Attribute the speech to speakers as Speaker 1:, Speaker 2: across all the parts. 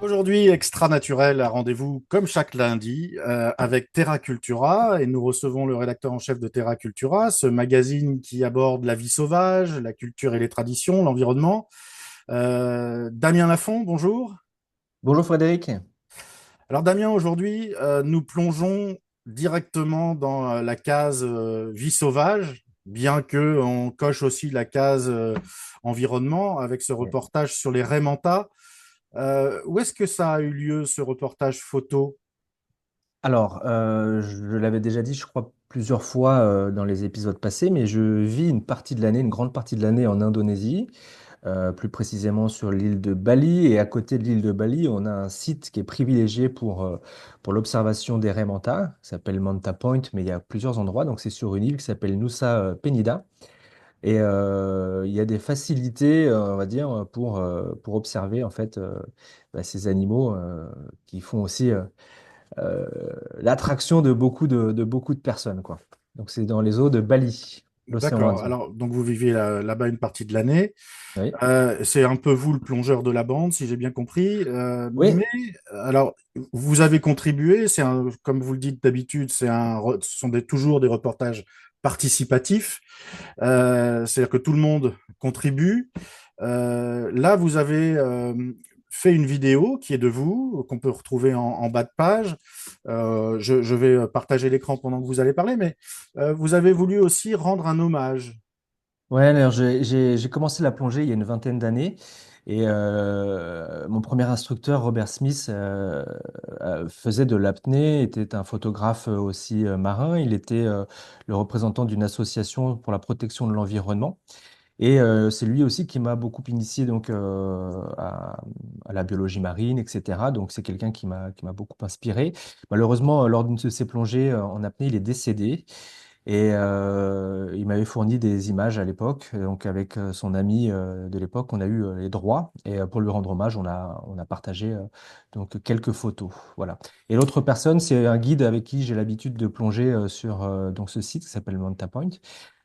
Speaker 1: Aujourd'hui, Extra Naturel a rendez-vous comme chaque lundi avec Terra Cultura et nous recevons le rédacteur en chef de Terra Cultura, ce magazine qui aborde la vie sauvage, la culture et les traditions, l'environnement. Damien Lafont, bonjour.
Speaker 2: Bonjour Frédéric.
Speaker 1: Alors Damien, aujourd'hui, nous plongeons directement dans la case vie sauvage, bien que on coche aussi la case environnement avec ce
Speaker 2: Oui.
Speaker 1: reportage sur les raies manta. Où est-ce que ça a eu lieu, ce reportage photo?
Speaker 2: Alors, je l'avais déjà dit, je crois, plusieurs fois dans les épisodes passés, mais je vis une partie de l'année, une grande partie de l'année en Indonésie, plus précisément sur l'île de Bali. Et à côté de l'île de Bali, on a un site qui est privilégié pour l'observation des raies manta, qui s'appelle Manta Point, mais il y a plusieurs endroits. Donc, c'est sur une île qui s'appelle Nusa Penida. Et il y a des facilités, on va dire, pour observer en fait ces animaux qui font aussi euh, l'attraction de beaucoup de personnes, quoi. Donc c'est dans les eaux de Bali, l'océan
Speaker 1: D'accord.
Speaker 2: Indien.
Speaker 1: Alors, donc vous vivez là-bas une partie de l'année.
Speaker 2: Oui.
Speaker 1: C'est un peu vous le plongeur de la bande, si j'ai bien compris.
Speaker 2: Oui.
Speaker 1: Mais alors, vous avez contribué. Comme vous le dites d'habitude, ce sont toujours des reportages participatifs. C'est-à-dire que tout le monde contribue. Là, vous avez fait une vidéo qui est de vous, qu'on peut retrouver en bas de page. Je vais partager l'écran pendant que vous allez parler, mais vous avez voulu aussi rendre un hommage.
Speaker 2: Ouais, alors j'ai commencé la plongée il y a une vingtaine d'années et mon premier instructeur, Robert Smith, faisait de l'apnée, était un photographe aussi marin. Il était le représentant d'une association pour la protection de l'environnement. Et c'est lui aussi qui m'a beaucoup initié donc à la biologie marine, etc. Donc c'est quelqu'un qui m'a beaucoup inspiré. Malheureusement, lors d'une de ses plongées en apnée, il est décédé. Et il m'avait fourni des images à l'époque. Donc avec son ami de l'époque, on a eu les droits. Et pour lui rendre hommage, on a partagé donc quelques photos. Voilà. Et l'autre personne, c'est un guide avec qui j'ai l'habitude de plonger sur donc ce site qui s'appelle Manta Point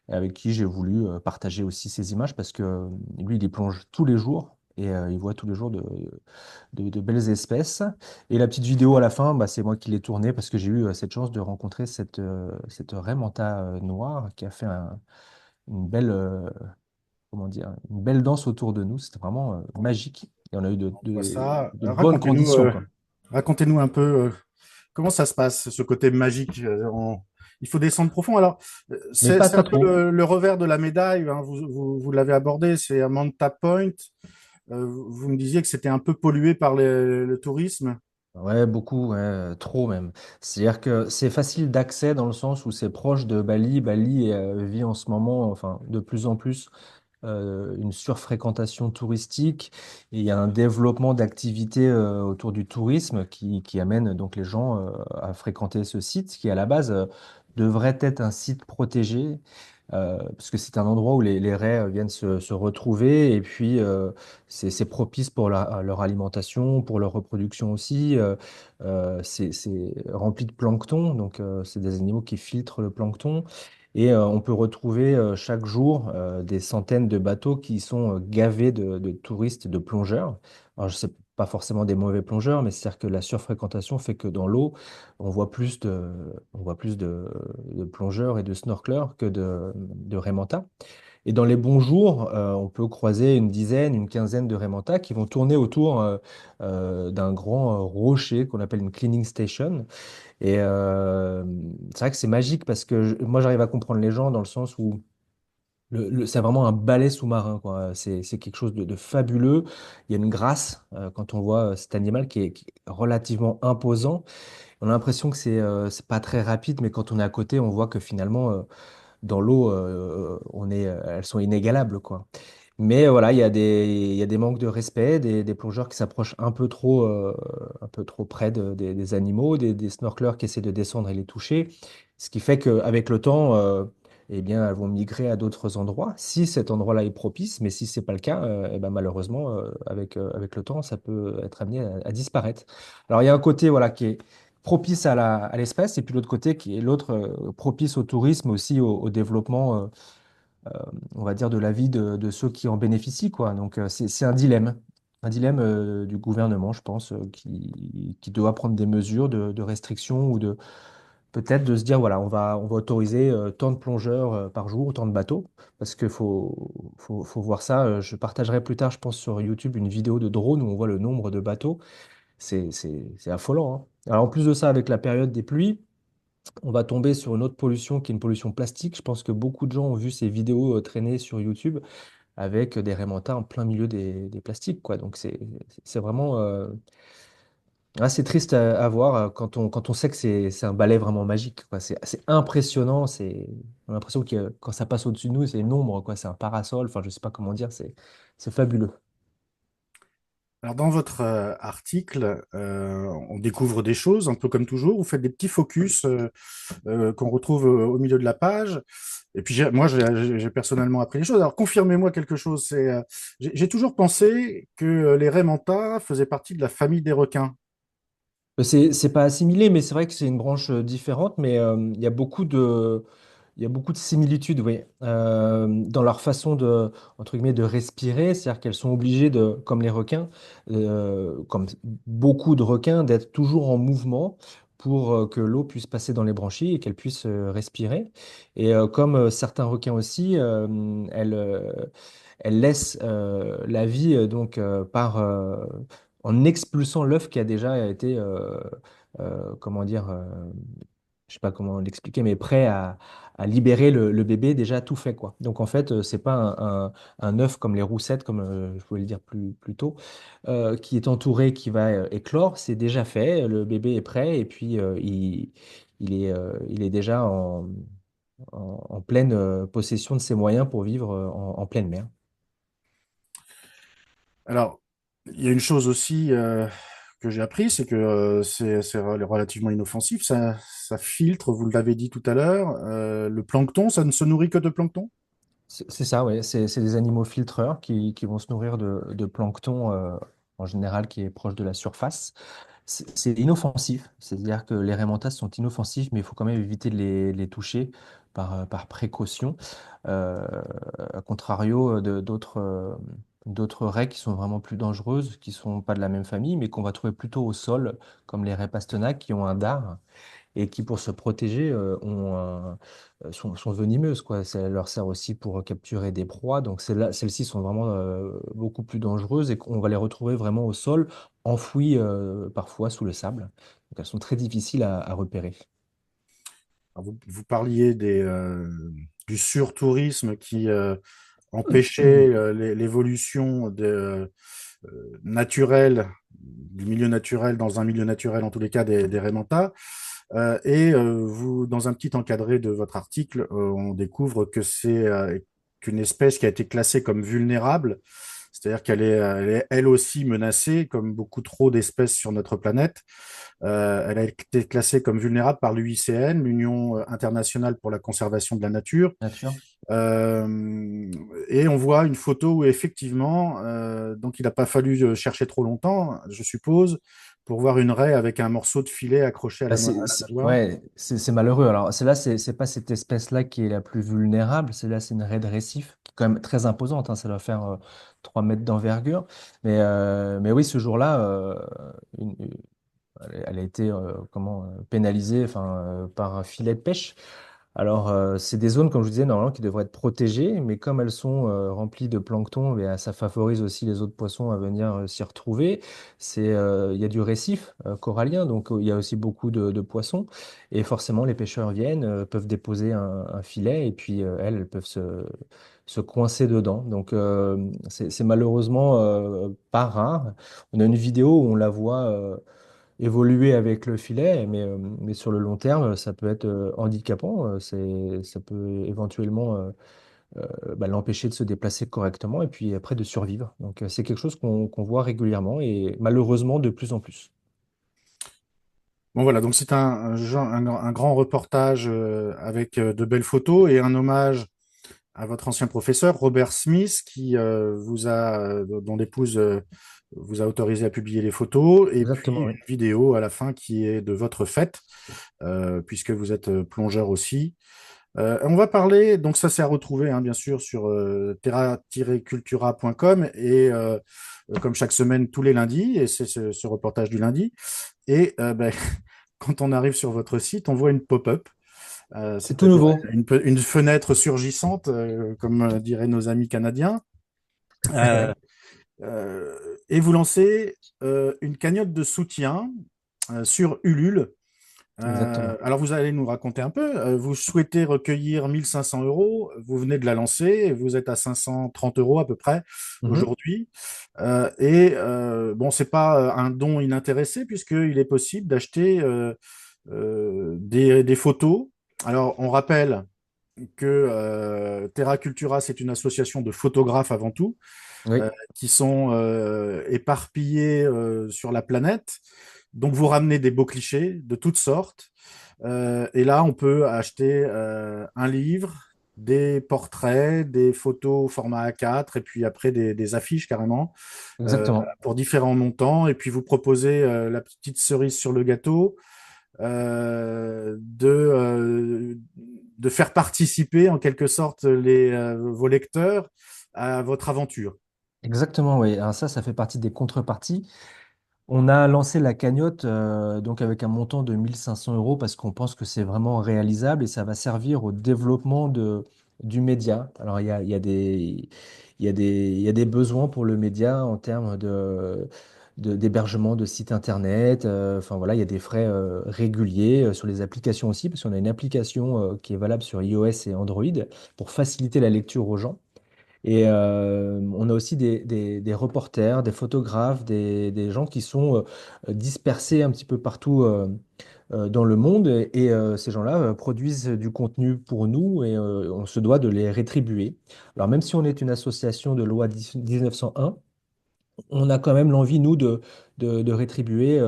Speaker 2: et avec qui j'ai voulu partager aussi ces images parce que lui, il y plonge tous les jours et il voit tous les jours de belles espèces. Et la petite vidéo à la fin, bah, c'est moi qui l'ai tournée parce que j'ai eu cette chance de rencontrer cette raie manta noire qui a fait une belle, comment dire, une belle danse autour de nous. C'était vraiment magique et on a eu
Speaker 1: On voit ça.
Speaker 2: de bonnes
Speaker 1: Racontez-nous,
Speaker 2: conditions, quoi.
Speaker 1: racontez-nous un peu comment ça se passe, ce côté magique. Il faut descendre profond. Alors,
Speaker 2: Mais
Speaker 1: c'est
Speaker 2: pas
Speaker 1: un peu
Speaker 2: trop.
Speaker 1: le revers de la médaille, hein. Vous l'avez abordé, c'est à Manta Point. Vous me disiez que c'était un peu pollué par le tourisme.
Speaker 2: Ouais, beaucoup, ouais, trop même. C'est-à-dire que c'est facile d'accès dans le sens où c'est proche de Bali. Bali vit en ce moment, enfin, de plus en plus, une surfréquentation touristique et il y a un développement d'activités autour du tourisme qui amène donc les gens à fréquenter ce site qui à la base devrait être un site protégé parce que c'est un endroit où les raies viennent se retrouver et puis c'est propice pour leur alimentation, pour leur reproduction aussi. C'est rempli de plancton, donc c'est des animaux qui filtrent le plancton. Et on peut retrouver chaque jour des centaines de bateaux qui sont gavés de touristes, de plongeurs. Alors, je sais pas forcément des mauvais plongeurs, mais c'est-à-dire que la surfréquentation fait que dans l'eau, on voit plus de plongeurs et de snorkelers que de raimentas. Et dans les bons jours, on peut croiser une dizaine, une quinzaine de raimentas qui vont tourner autour d'un grand rocher qu'on appelle une cleaning station. Et c'est vrai que c'est magique parce que moi, j'arrive à comprendre les gens dans le sens où c'est vraiment un balai sous-marin, quoi. C'est quelque chose de fabuleux. Il y a une grâce quand on voit cet animal qui est relativement imposant. On a l'impression que c'est pas très rapide, mais quand on est à côté, on voit que finalement, dans l'eau, elles sont inégalables, quoi. Mais voilà, il y a des manques de respect, des plongeurs qui s'approchent un peu trop près des animaux, des snorkelers qui essaient de descendre et les toucher. Ce qui fait qu'avec le temps, eh bien, elles vont migrer à d'autres endroits, si cet endroit-là est propice. Mais si c'est pas le cas, eh ben, malheureusement, avec le temps, ça peut être amené à disparaître. Alors, il y a un côté voilà, qui est propice à l'espèce, et puis l'autre côté qui est l'autre propice au tourisme, aussi au développement. On va dire, de la vie de ceux qui en bénéficient, quoi. Donc, c'est un dilemme. un dilemme du gouvernement, je pense, qui doit prendre des mesures de restriction ou de peut-être de se dire, voilà, on va autoriser tant de plongeurs par jour, tant de bateaux, parce qu'il faut voir ça. Je partagerai plus tard, je pense, sur YouTube une vidéo de drone où on voit le nombre de bateaux. C'est affolant, hein. Alors, en plus de ça, avec la période des pluies, on va tomber sur une autre pollution qui est une pollution plastique. Je pense que beaucoup de gens ont vu ces vidéos traîner sur YouTube avec des Raymanta en plein milieu des plastiques, quoi. Donc, c'est vraiment assez triste à voir quand on sait que c'est un balai vraiment magique, quoi. C'est impressionnant. On a l'impression que quand ça passe au-dessus de nous, c'est une ombre, quoi. C'est un parasol. Enfin, je sais pas comment dire. C'est fabuleux.
Speaker 1: Alors, dans votre article, on découvre des choses, un peu comme toujours. Vous faites des petits focus qu'on retrouve au milieu de la page. Et puis, moi, j'ai personnellement appris des choses. Alors, confirmez-moi quelque chose. J'ai toujours pensé que les raies manta faisaient partie de la famille des requins.
Speaker 2: C'est pas assimilé, mais c'est vrai que c'est une branche différente, mais il y a beaucoup de similitudes, oui, dans leur façon entre guillemets, de respirer, c'est-à-dire qu'elles sont obligées de, comme les requins, comme beaucoup de requins, d'être toujours en mouvement pour que l'eau puisse passer dans les branchies et qu'elles puissent respirer. Et comme certains requins aussi, elles laissent la vie en expulsant l'œuf qui a déjà été, comment dire, je sais pas comment l'expliquer, mais prêt à libérer le bébé déjà tout fait, quoi. Donc en fait, c'est pas un œuf comme les roussettes, comme je voulais le dire plus tôt, qui est entouré, qui va éclore, c'est déjà fait, le bébé est prêt et puis il est déjà en pleine possession de ses moyens pour vivre en pleine mer.
Speaker 1: Alors, il y a une chose aussi que j'ai appris, c'est que c'est relativement inoffensif. Ça filtre, vous l'avez dit tout à l'heure, le plancton, ça ne se nourrit que de plancton?
Speaker 2: C'est ça, oui. C'est des animaux filtreurs qui vont se nourrir de plancton en général qui est proche de la surface. C'est inoffensif, c'est-à-dire que les raimentas sont inoffensifs, mais il faut quand même éviter de les toucher par précaution. Euh, à contrario d'autres raies qui sont vraiment plus dangereuses, qui sont pas de la même famille, mais qu'on va trouver plutôt au sol, comme les raies pastenaques qui ont un dard et qui, pour se protéger, sont venimeuses, quoi. Ça leur sert aussi pour capturer des proies. Donc celles-ci sont vraiment beaucoup plus dangereuses et qu'on va les retrouver vraiment au sol, enfouies parfois sous le sable. Donc elles sont très difficiles à repérer.
Speaker 1: Alors, vous parliez du surtourisme qui empêchait l'évolution naturelle, du milieu naturel dans un milieu naturel, en tous les cas des raies manta. Vous, dans un petit encadré de votre article, on découvre que c'est qu'une espèce qui a été classée comme vulnérable, c'est-à-dire elle est elle aussi menacée, comme beaucoup trop d'espèces sur notre planète. Elle a été classée comme vulnérable par l'UICN, l'Union internationale pour la conservation de la nature.
Speaker 2: Nature.
Speaker 1: Et on voit une photo où effectivement, donc il n'a pas fallu chercher trop longtemps, je suppose, pour voir une raie avec un morceau de filet accroché à
Speaker 2: Bah,
Speaker 1: à la nageoire.
Speaker 2: ouais, c'est malheureux. Alors, celle-là, c'est pas cette espèce-là qui est la plus vulnérable. Celle-là, c'est une raie de récif, qui est quand même très imposante, hein. Ça doit faire 3 mètres d'envergure. Mais oui, ce jour-là, elle a été pénalisée enfin, par un filet de pêche. Alors, c'est des zones, comme je vous disais, normalement, qui devraient être protégées, mais comme elles sont remplies de plancton, eh ça favorise aussi les autres poissons à venir s'y retrouver. Il y a du récif corallien, donc il y a aussi beaucoup de poissons. Et forcément, les pêcheurs viennent, peuvent déposer un filet, et puis elles peuvent se coincer dedans. Donc, c'est malheureusement pas rare. On a une vidéo où on la voit évoluer avec le filet, mais sur le long terme, ça peut être handicapant. Ça peut éventuellement l'empêcher de se déplacer correctement et puis après de survivre. Donc, c'est quelque chose qu'on voit régulièrement et malheureusement de plus en plus.
Speaker 1: Bon voilà, donc c'est un grand reportage avec de belles photos et un hommage à votre ancien professeur, Robert Smith, dont l'épouse vous a autorisé à publier les photos, et puis
Speaker 2: Exactement,
Speaker 1: une
Speaker 2: oui.
Speaker 1: vidéo à la fin qui est de votre fête, puisque vous êtes plongeur aussi. On va parler, donc ça c'est à retrouver hein, bien sûr sur terra-cultura.com et comme chaque semaine tous les lundis, et c'est ce reportage du lundi. Et ben, quand on arrive sur votre site, on voit une pop-up,
Speaker 2: C'est tout
Speaker 1: c'est-à-dire
Speaker 2: nouveau.
Speaker 1: une fenêtre surgissante, comme diraient nos amis canadiens. Euh, euh, et vous lancez une cagnotte de soutien sur Ulule.
Speaker 2: Exactement.
Speaker 1: Alors, vous allez nous raconter un peu. Vous souhaitez recueillir 1500 euros. Vous venez de la lancer. Et vous êtes à 530 euros à peu près
Speaker 2: Mhm.
Speaker 1: aujourd'hui. Bon, c'est pas un don inintéressé puisqu'il est possible d'acheter des photos. Alors, on rappelle que Terra Cultura, c'est une association de photographes avant tout,
Speaker 2: Oui,
Speaker 1: qui sont éparpillés sur la planète. Donc, vous ramenez des beaux clichés de toutes sortes. Et là, on peut acheter un livre, des portraits, des photos format A4, et puis après des affiches carrément,
Speaker 2: exactement.
Speaker 1: pour différents montants. Et puis vous proposez la petite cerise sur le gâteau de faire participer en quelque sorte vos lecteurs à votre aventure.
Speaker 2: Exactement, oui. Alors ça fait partie des contreparties. On a lancé la cagnotte donc avec un montant de 1500 euros parce qu'on pense que c'est vraiment réalisable et ça va servir au développement du média. Alors il y a des besoins pour le média en termes d'hébergement de sites internet. Enfin voilà, il y a des frais réguliers sur les applications aussi parce qu'on a une application qui est valable sur iOS et Android pour faciliter la lecture aux gens. Et on a aussi des reporters, des photographes, des gens qui sont dispersés un petit peu partout dans le monde. Et ces gens-là produisent du contenu pour nous et on se doit de les rétribuer. Alors même si on est une association de loi 1901, on a quand même l'envie, nous, de rétribuer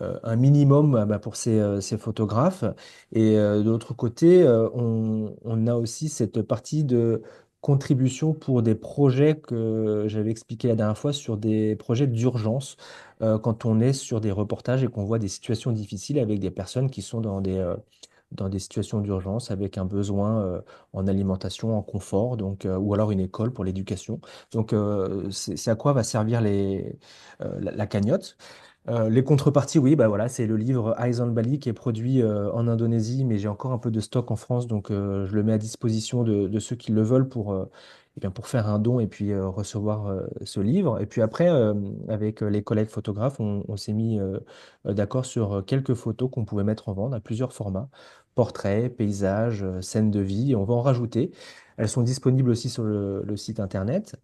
Speaker 2: un minimum bah, pour ces photographes. Et de l'autre côté, on a aussi cette partie de contribution pour des projets que j'avais expliqué la dernière fois sur des projets d'urgence, quand on est sur des reportages et qu'on voit des situations difficiles avec des personnes qui sont dans des situations d'urgence avec un besoin en alimentation, en confort, donc, ou alors une école pour l'éducation. Donc, c'est à quoi va servir la cagnotte. Les contreparties, oui, bah voilà, c'est le livre Eyes on Bali qui est produit en Indonésie, mais j'ai encore un peu de stock en France, donc je le mets à disposition de ceux qui le veulent eh bien, pour faire un don et puis recevoir ce livre. Et puis après, avec les collègues photographes, on s'est mis d'accord sur quelques photos qu'on pouvait mettre en vente à plusieurs formats, portraits, paysages, scènes de vie, et on va en rajouter. Elles sont disponibles aussi sur le site internet.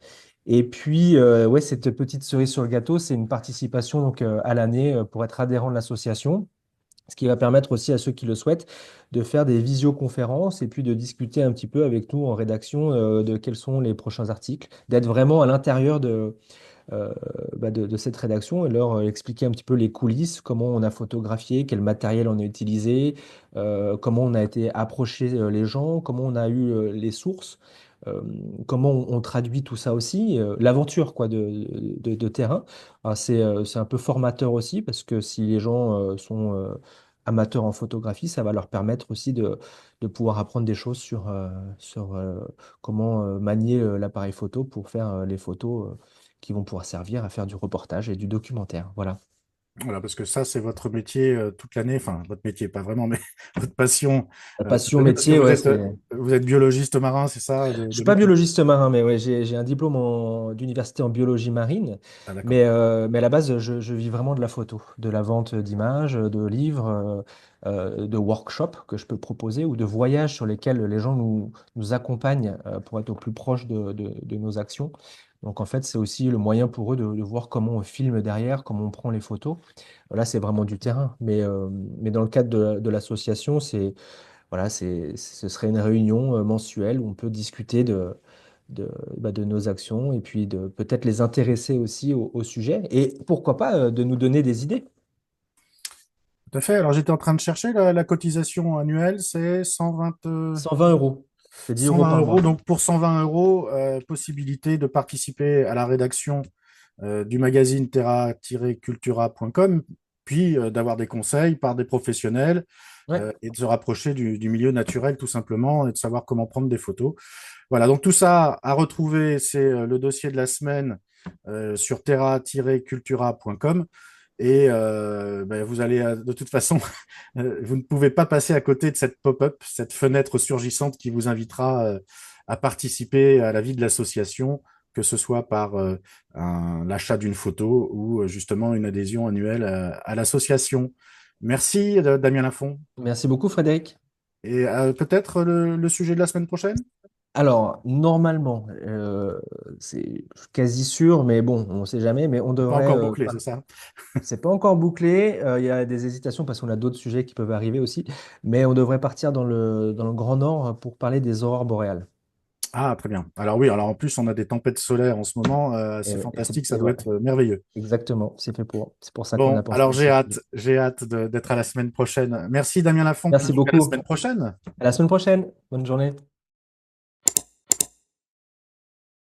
Speaker 2: Et puis, ouais, cette petite cerise sur le gâteau, c'est une participation donc, à l'année pour être adhérent de l'association, ce qui va permettre aussi à ceux qui le souhaitent de faire des visioconférences et puis de discuter un petit peu avec nous en rédaction de quels sont les prochains articles, d'être vraiment à l'intérieur euh, de cette rédaction et leur expliquer un petit peu les coulisses, comment on a photographié, quel matériel on a utilisé, comment on a été approcher les gens, comment on a eu les sources, euh, comment on traduit tout ça aussi, l'aventure quoi de terrain. Alors, c'est un peu formateur aussi parce que si les gens sont amateurs en photographie, ça va leur permettre aussi de pouvoir apprendre des choses sur comment manier l'appareil photo pour faire les photos qui vont pouvoir servir à faire du reportage et du documentaire. Voilà.
Speaker 1: Voilà, parce que ça, c'est votre métier toute l'année. Enfin, votre métier, pas vraiment, mais votre passion.
Speaker 2: La passion
Speaker 1: C'est-à-dire parce que
Speaker 2: métier, ouais, c'est.
Speaker 1: vous êtes biologiste marin, c'est ça,
Speaker 2: Je suis
Speaker 1: de
Speaker 2: pas
Speaker 1: métier.
Speaker 2: biologiste marin, mais ouais, j'ai un diplôme d'université en biologie marine.
Speaker 1: Ah, d'accord.
Speaker 2: Mais à la base, je vis vraiment de la photo, de la vente d'images, de livres, de workshops que je peux proposer ou de voyages sur lesquels les gens nous accompagnent pour être au plus proche de nos actions. Donc en fait, c'est aussi le moyen pour eux de voir comment on filme derrière, comment on prend les photos. Là, c'est vraiment du terrain. Mais dans le cadre de l'association, voilà, ce serait une réunion mensuelle où on peut discuter de nos actions et puis de peut-être les intéresser aussi au sujet et pourquoi pas de nous donner des idées.
Speaker 1: Tout à fait. Alors, j'étais en train de chercher la cotisation annuelle, c'est
Speaker 2: 120 euros, c'est 10 euros
Speaker 1: 120
Speaker 2: par
Speaker 1: euros.
Speaker 2: mois.
Speaker 1: Donc, pour 120 euros, possibilité de participer à la rédaction du magazine terra-cultura.com, puis d'avoir des conseils par des professionnels
Speaker 2: Ouais,
Speaker 1: et de se rapprocher du milieu naturel tout simplement et de savoir comment prendre des photos. Voilà, donc tout ça à retrouver, c'est le dossier de la semaine sur terra-cultura.com. Et ben, vous allez, de toute façon, vous ne pouvez pas passer à côté de cette pop-up, cette fenêtre surgissante qui vous invitera à participer à la vie de l'association, que ce soit par l'achat d'une photo ou justement une adhésion annuelle à l'association. Merci, Damien Lafont.
Speaker 2: merci beaucoup, Frédéric.
Speaker 1: Et peut-être le sujet de la semaine prochaine?
Speaker 2: Alors, normalement, c'est quasi sûr, mais bon, on ne sait jamais, mais on
Speaker 1: Pas
Speaker 2: devrait.
Speaker 1: encore bouclé, c'est ça?
Speaker 2: C'est pas encore bouclé. Il y a des hésitations parce qu'on a d'autres sujets qui peuvent arriver aussi, mais on devrait partir dans le Grand Nord pour parler des aurores boréales.
Speaker 1: Ah, très bien. Alors oui, alors en plus, on a des tempêtes solaires en ce moment.
Speaker 2: Et,
Speaker 1: C'est
Speaker 2: ouais,
Speaker 1: fantastique, ça
Speaker 2: et
Speaker 1: doit
Speaker 2: ouais,
Speaker 1: être merveilleux.
Speaker 2: exactement, c'est fait pour. C'est pour ça qu'on a
Speaker 1: Bon,
Speaker 2: pensé
Speaker 1: alors
Speaker 2: à ce sujet.
Speaker 1: j'ai hâte d'être à la semaine prochaine. Merci Damien Lafont, puis
Speaker 2: Merci
Speaker 1: donc à la
Speaker 2: beaucoup.
Speaker 1: semaine prochaine.
Speaker 2: À la semaine prochaine. Bonne journée.